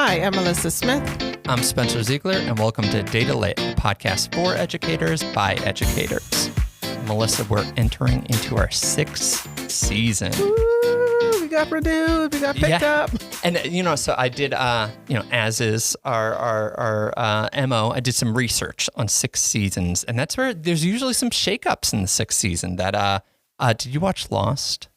Hi, I'm Mellisa Smith. I'm Spencer Ziegler, and welcome to Data Lit, a podcast for educators by educators. Mellisa, we're entering into our 6th season. Woo, we got renewed, we got picked up. And, so I did, as is our MO, I did some research on 6 seasons, and that's where there's usually some shakeups in the 6th season. Did you watch Lost?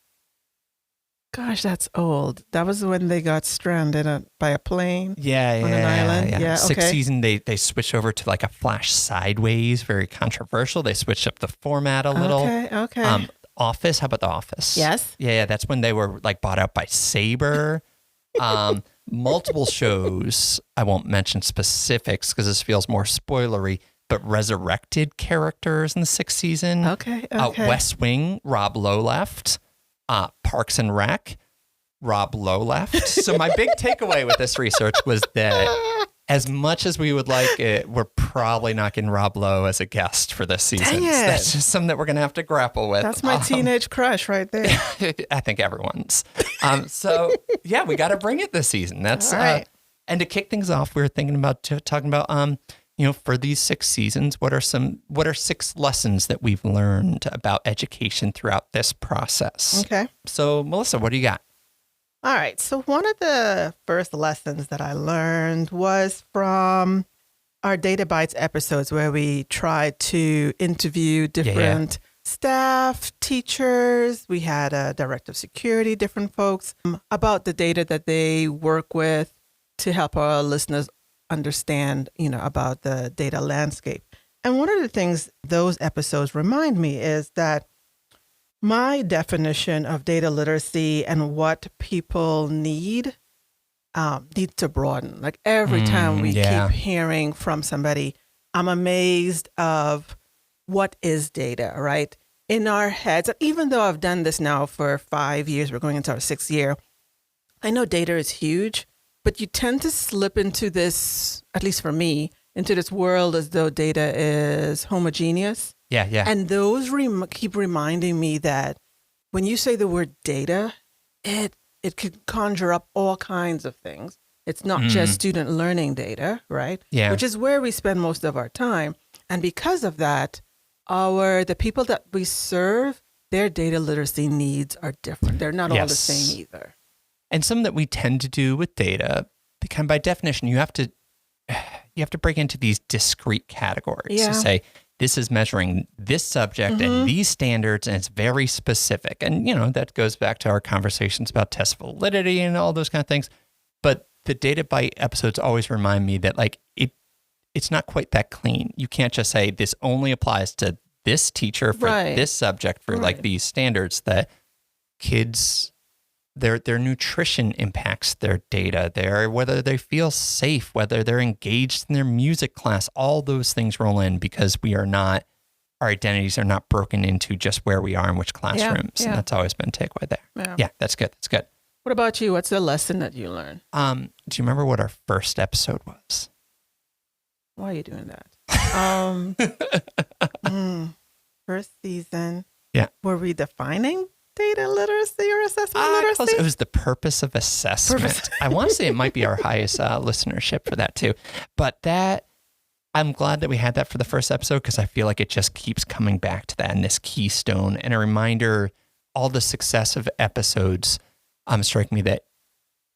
Gosh, that's old. That was when they got stranded by a plane on an island. Yeah. 6th season, they switched over to like a flash sideways, very controversial. They switched up the format a little. Okay. Office, how about The Office? Yes. Yeah, that's when they were like bought out by Sabre. Multiple shows, I won't mention specifics because this feels more spoilery, but resurrected characters in the 6th season. Okay. West Wing, Rob Lowe left. Parks and Rec, Rob Lowe left. So my big takeaway with this research was that as much as we would like it, we're probably not getting Rob Lowe as a guest for this season. Dang it. So that's just something that we're going to have to grapple with. That's my teenage crush right there. I think everyone's. So yeah, we got to bring it this season. That's all right. And to kick things off, we were thinking about talking about for these 6 seasons, what are 6 lessons that we've learned about education throughout this process? Okay. So, Mellisa, what do you got? All right. So one of the first lessons that I learned was from our Data Bites episodes where we tried to interview different staff, teachers. We had a director of security, different folks about the data that they work with to help our listeners understand, about the data landscape. And one of the things those episodes remind me is that my definition of data literacy and what people need needs to broaden. Like every time we keep hearing from somebody, I'm amazed of what is data, right? In our heads, even though I've done this now for 5 years, we're going into our 6th year, I know data is huge. But you tend to slip into this, at least for me, into this world as though data is homogeneous. Yeah. And those keep reminding me that when you say the word data, it can conjure up all kinds of things. It's not just student learning data, right? Yeah. Which is where we spend most of our time. And because of that, the people that we serve, their data literacy needs are different. They're not all the same either. And something that we tend to do with data, because by definition, you have to break into these discrete categories to say, this is measuring this subject and these standards, and it's very specific. And, that goes back to our conversations about test validity and all those kind of things. But the Data Bite episodes always remind me that it's not quite that clean. You can't just say this only applies to this teacher for this subject for like these standards that kids... Their nutrition impacts their data, whether they feel safe, whether they're engaged in their music class, all those things roll in because our identities are not broken into just where we are in which classrooms. And that's always been a takeaway there. Yeah, that's good. What about you? What's the lesson that you learned? Do you remember what our first episode was? Why are you doing that? First season. Yeah. Were we defining data literacy or assessment literacy? Close. It was the purpose of assessment. I want to say it might be our highest listenership for that too. But I'm glad that we had that for the first episode because I feel like it just keeps coming back to that and this keystone and a reminder, all the successive episodes strike me that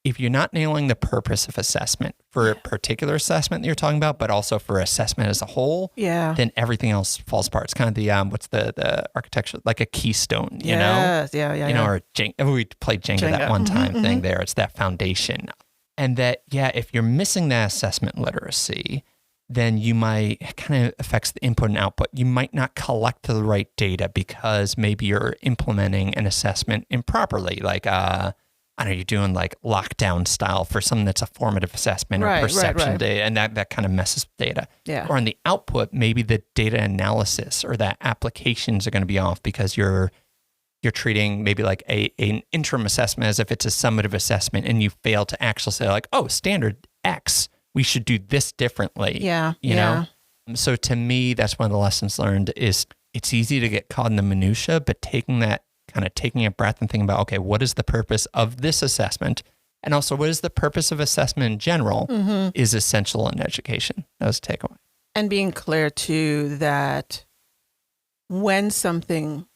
if you're not nailing the purpose of assessment for a particular assessment that you're talking about, but also for assessment as a whole, then everything else falls apart. It's kind of the, what's the architecture, like a keystone, you know? Yeah. Or we played Jenga that one time thing there. It's that foundation. And that, if you're missing that assessment literacy, then you might kind of affects the input and output. You might not collect the right data because maybe you're implementing an assessment improperly. Like, I know you're doing like lockdown style for something that's a formative assessment or perception data, and that kind of messes with data. Yeah. Or on the output, maybe the data analysis or that applications are going to be off because you're treating maybe like an interim assessment as if it's a summative assessment, and you fail to actually say like, oh, standard X, we should do this differently. You know? So to me, that's one of the lessons learned is it's easy to get caught in the minutia, but taking a breath and thinking about, okay, what is the purpose of this assessment? And also, what is the purpose of assessment in general is essential in education. That was a takeaway. And being clear, too, that when something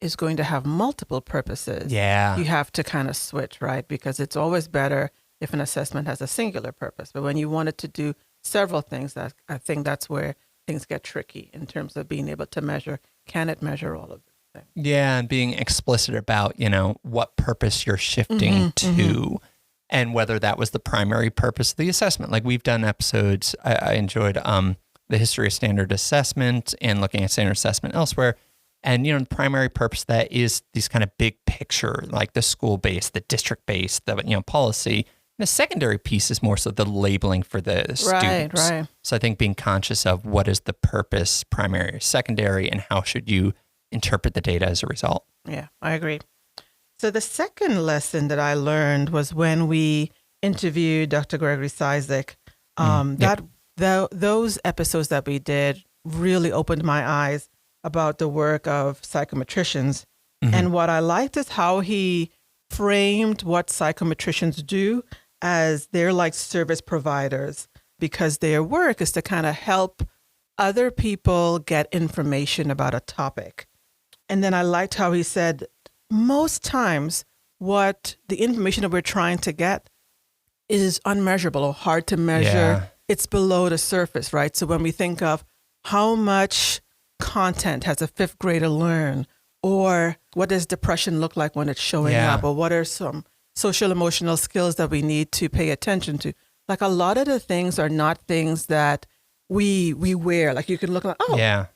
is going to have multiple purposes, you have to kind of switch, right? Because it's always better if an assessment has a singular purpose. But when you want it to do several things, I think that's where things get tricky in terms of being able to measure. Can it measure all of these things? Yeah, and being explicit about, what purpose you're shifting to. And whether that was the primary purpose of the assessment. Like we've done episodes, I enjoyed the history of standard assessment and looking at standard assessment elsewhere. And, the primary purpose of that is these kind of big picture, like the school-based, the district-based, the policy. And the secondary piece is more so the labeling for the students. Right. So I think being conscious of what is the purpose, primary or secondary, and how should you interpret the data as a result. Yeah, I agree. So the second lesson that I learned was when we interviewed Dr. Gregory Cizik. Those episodes that we did really opened my eyes about the work of psychometricians. And what I liked is how he framed what psychometricians do as they're like service providers, because their work is to kind of help other people get information about a topic. And then I liked how he said, most times what the information that we're trying to get is unmeasurable or hard to measure. Yeah. It's below the surface, right? So when we think of how much content has a fifth grader learn, or what does depression look like when it's showing up, or what are some social emotional skills that we need to pay attention to? Like a lot of the things are not things that we wear. Like you can look like,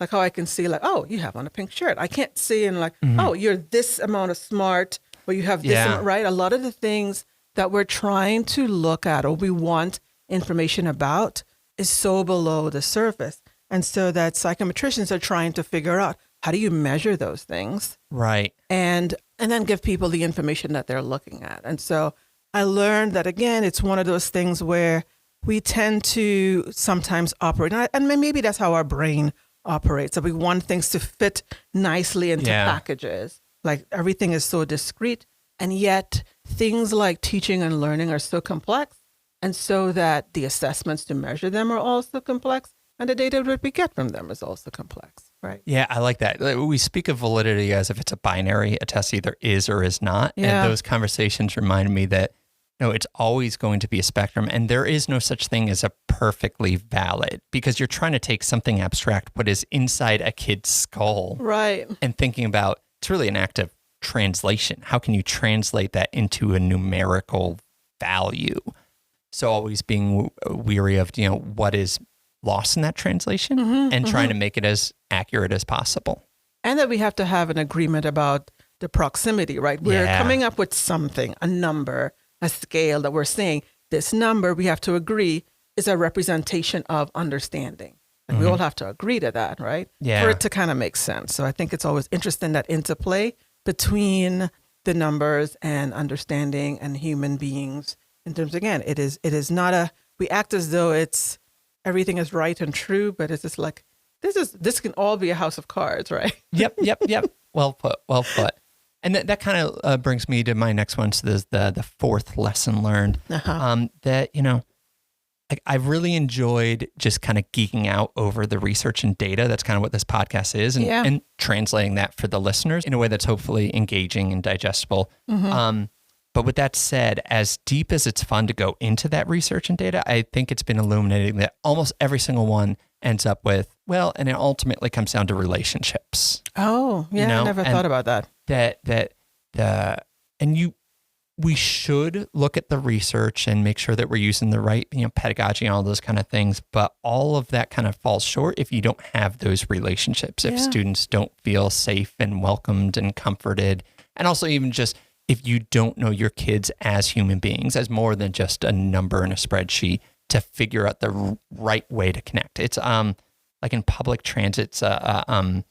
like how I can see like, oh, you have on a pink shirt. I can't see and like, oh, you're this amount of smart, or you have this amount, right? A lot of the things that we're trying to look at or we want information about is so below the surface. And so that psychometricians are trying to figure out, how do you measure those things? Right. And then give people the information that they're looking at. And so I learned that, again, it's one of those things where we tend to sometimes operate, and maybe that's how our brain operates. So we want things to fit nicely into packages. Like everything is so discrete, and yet things like teaching and learning are so complex, and so that the assessments to measure them are also complex, and the data that we get from them is also complex, right? Yeah, I like that. We speak of validity as if it's a binary, a test either is or is not. Yeah. And those conversations remind me that it's always going to be a spectrum, and there is no such thing as a perfectly valid, because you're trying to take something abstract, what is inside a kid's skull, right? And thinking about, it's really an act of translation. How can you translate that into a numerical value? So always being weary of, what is lost in that translation and trying to make it as accurate as possible. And that we have to have an agreement about the proximity, right? We're coming up with something, a number, a scale that we're saying this number, we have to agree, is a representation of understanding. And we all have to agree to that, right? Yeah. For it to kind of make sense. So I think it's always interesting, that interplay between the numbers and understanding and human beings. In terms, again, it is not we act as though it's everything is right and true, but it's just like, this can all be a house of cards, right? Yep. Well put. And that kind of brings me to my next one. So there's the fourth lesson learned, that, I've really enjoyed just kind of geeking out over the research and data. That's kind of what this podcast is, and translating that for the listeners in a way that's hopefully engaging and digestible. But with that said, as deep as it's fun to go into that research and data, I think it's been illuminating that almost every single one ends up with, and it ultimately comes down to relationships. Oh, yeah, I never thought about that. We should look at the research and make sure that we're using the right, pedagogy and all those kind of things. But all of that kind of falls short if you don't have those relationships, if students don't feel safe and welcomed and comforted. And also even just if you don't know your kids as human beings, as more than just a number in a spreadsheet, to figure out the right way to connect. It's like in public transit, I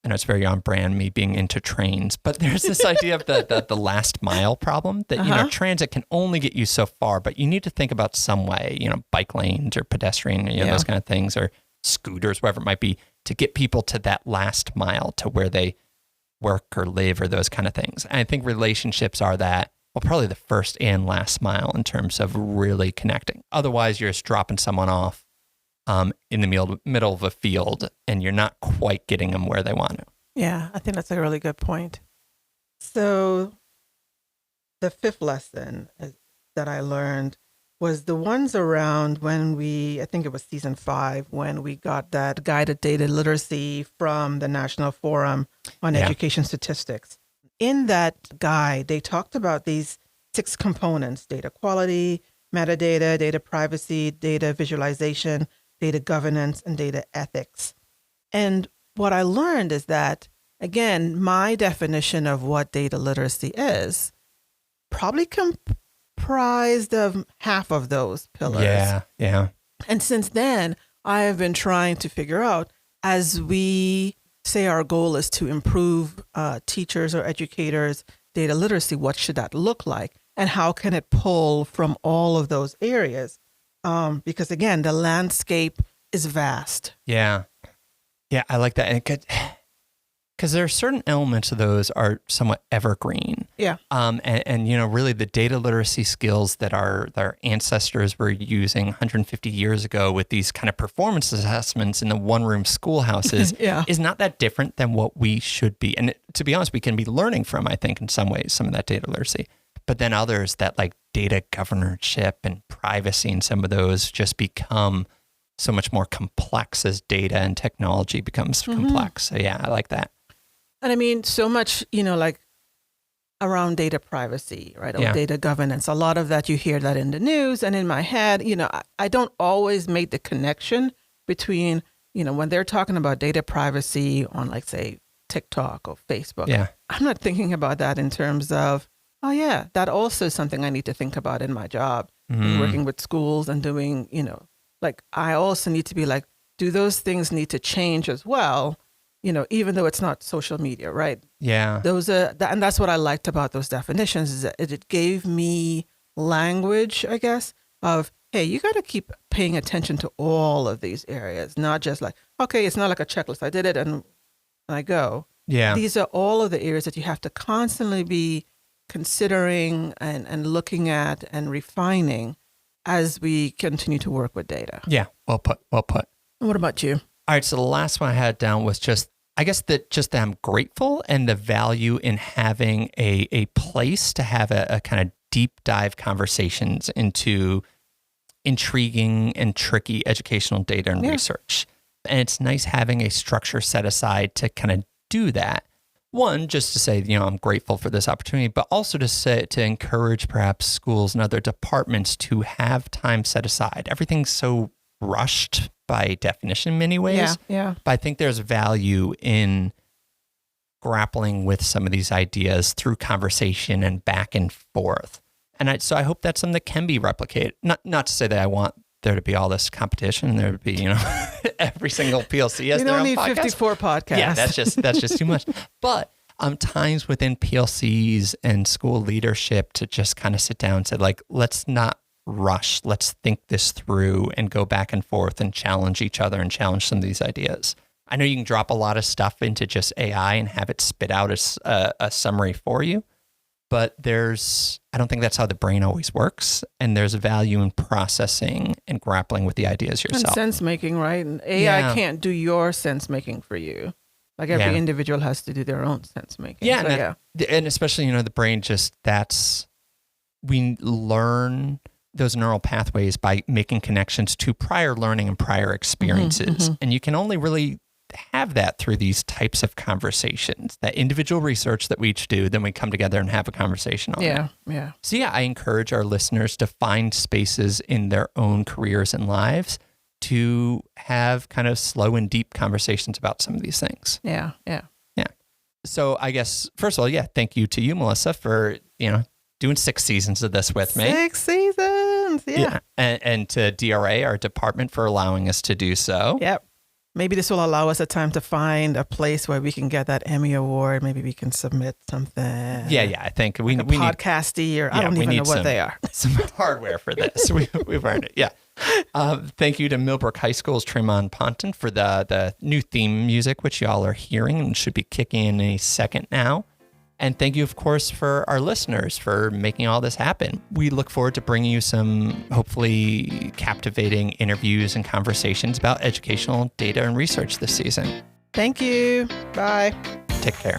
know it's very on brand, me being into trains, but there's this idea of the last mile problem that, transit can only get you so far, but you need to think about some way, bike lanes or pedestrian, those kind of things, or scooters, whatever it might be, to get people to that last mile to where they work or live or those kind of things. And I think relationships are that, probably the first and last mile in terms of really connecting. Otherwise, you're just dropping someone off in the middle of a field, and you're not quite getting them where they want to. Yeah, I think that's a really good point. So the fifth lesson that I learned was the ones around when I think it was season 5, when we got that guided data literacy from the National Forum on Education Statistics. In that guide, they talked about these 6 components: data quality, metadata, data privacy, data visualization, data governance, and data ethics. And what I learned is that, again, my definition of what data literacy is probably comprised of half of those pillars. Yeah. And since then, I have been trying to figure out, as we say our goal is to improve teachers or educators' data literacy, what should that look like? And how can it pull from all of those areas? Because again, the landscape is vast. Yeah, I like that. And because there are certain elements of those are somewhat evergreen. Yeah. And really the data literacy skills that our ancestors were using 150 years ago with these kind of performance assessments in the one-room schoolhouses is not that different than what we should be. And to be honest, we can be learning from, I think, in some ways, some of that data literacy. But then others, that like data governorship and privacy, and some of those just become so much more complex as data and technology becomes complex. So yeah, I like that. And I mean, so much, like around data privacy, right? Or data governance. A lot of that, you hear that in the news. And in my head, I don't always make the connection between, when they're talking about data privacy on, like, say, TikTok or Facebook. Yeah. I'm not thinking about that in terms of, oh yeah, that also is something I need to think about in my job, working with schools and doing, like, I also need to be like, do those things need to change as well? Even though it's not social media, right? Yeah. And that's what I liked about those definitions, is that it gave me language, I guess, of, hey, you got to keep paying attention to all of these areas, not just like, okay, it's not like a checklist. I did it and I go. Yeah. These are all of the areas that you have to constantly be considering and looking at and refining as we continue to work with data. Yeah. Well put. And what about you? All right. So the last one I had down was just that I'm grateful, and the value in having a place to have a kind of deep dive conversations into intriguing and tricky educational data and research. And it's nice having a structure set aside to kind of do that. One, just to say, I'm grateful for this opportunity, but also to encourage perhaps schools and other departments to have time set aside. Everything's so rushed by definition in many ways. Yeah. But I think there's value in grappling with some of these ideas through conversation and back and forth. And so I hope that's something that can be replicated. Not to say that I want there to be all this competition, and there to be, every single PLC has their own podcast. You don't need 54 podcasts. Yeah, that's just too much. But times within PLCs and school leadership to just kind of sit down and say, like, let's not rush. Let's think this through and go back and forth and challenge each other and challenge some of these ideas. I know you can drop a lot of stuff into just AI and have it spit out a summary for you. But I don't think that's how the brain always works. And there's value in processing and grappling with the ideas yourself. And sense making, right? And AI can't do your sense making for you. Like every individual has to do their own sense making. Yeah. So, and especially, the brain we learn those neural pathways by making connections to prior learning and prior experiences. And you can only really have that through these types of conversations, that individual research that we each do, then we come together and have a conversation on it. Yeah. So I encourage our listeners to find spaces in their own careers and lives to have kind of slow and deep conversations about some of these things. Yeah. So I guess, first of all, thank you to you, Mellisa, for, doing 6 seasons of this with me. 6 seasons, yeah. And to DRA, our department, for allowing us to do so. Yep. Maybe this will allow us a time to find a place where we can get that Emmy Award. Maybe we can submit something. Yeah. I think we need podcasty, or I don't even know what they are. Some hardware for this. We've earned it. Yeah. Thank you to Millbrook High School's Tremont Ponton for the new theme music, which y'all are hearing and should be kicking in any second now. And thank you, of course, for our listeners for making all this happen. We look forward to bringing you some hopefully captivating interviews and conversations about educational data and research this season. Thank you. Bye. Take care.